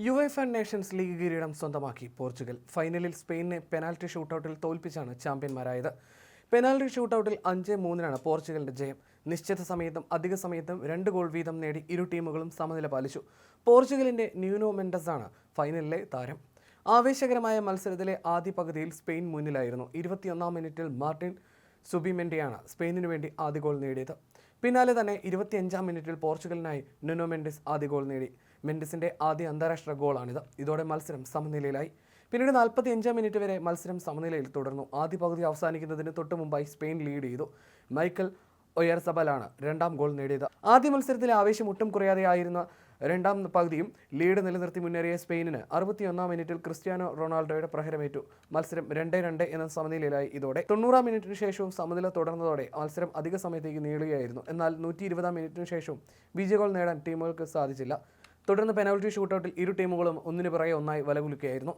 UEFA Nations league കിരീടം സ്വന്തമാക്കി Portugal. ഫൈനലിൽ സ്പെയിനിനെ പെനാൽറ്റി ഷൂട്ടൌട്ടിൽ തോൽപ്പിച്ചാണ് ചാമ്പ്യന്മാരായത്. പെനാൽറ്റി ഷൂട്ടൌട്ടിൽ 5-3 പോർച്ചുഗലിന്റെ ജയം. നിശ്ചിത സമയത്തും അധിക സമയത്തും 2 ഗോൾ വീതം നേടി ഇരു ടീമുകളും സമനില പാലിച്ചു. പോർച്ചുഗലിന്റെ ന്യൂനോ മെൻഡസ് ആണ് ഫൈനലിലെ താരം. ആവേശകരമായ മത്സരത്തിലെ ആദ്യ പകുതിയിൽ സ്പെയിൻ മുന്നിലായിരുന്നു. 21 മിനിറ്റിൽ മാർട്ടിൻ സുബിമെൻഡിയാണ് സ്പെയിനിനു വേണ്ടി ആദ്യ ഗോൾ നേടിയത്. പിന്നാലെ തന്നെ 25 മിനിറ്റിൽ പോർച്ചുഗലിനായി നുനോ മെൻഡിസ് ആദ്യ ഗോൾ നേടി. മെൻഡിസിന്റെ ആദ്യ അന്താരാഷ്ട്ര ഗോളാണിത്. ഇതോടെ മത്സരം സമനിലയിലായി. പിന്നീട് 45 മിനിറ്റ് വരെ മത്സരം സമനിലയിൽ തുടർന്നു. ആദ്യ പകുതി അവസാനിക്കുന്നതിന് തൊട്ടു മുമ്പായി സ്പെയിൻ ലീഡ് ചെയ്തു. മൈക്കൽ ഒയർസബലാണ് രണ്ടാം ഗോൾ നേടിയത്. ആദ്യ മത്സരത്തിലെ ആവേശം ഒട്ടും കുറയാതെയായിരുന്ന രണ്ടാം പകുതിയും ലീഡ് നിലനിർത്തി മുന്നേറിയ സ്പെയിനിന് 61 മിനിറ്റിൽ ക്രിസ്ത്യാനോ റൊണാൾഡോയുടെ പ്രഹരമേറ്റു. മത്സരം 2-2 എന്ന സമനിലയിലായി. ഇതോടെ 90 മിനിറ്റിന് ശേഷവും സമനില തുടർന്നതോടെ മത്സരം അധിക സമയത്തേക്ക് നീളുകയായിരുന്നു. എന്നാൽ 120 മിനിറ്റിന് ശേഷവും വിജയ ഗോൾ നേടാൻ ടീമുകൾക്ക് സാധിച്ചില്ല. തുടർന്ന് പെനാൽറ്റി ഷൂട്ടൌട്ടിൽ ഇരു ടീമുകളും ഒന്നിനു പുറകെ ഒന്നായി വലകുലുക്കുകയായിരുന്നു.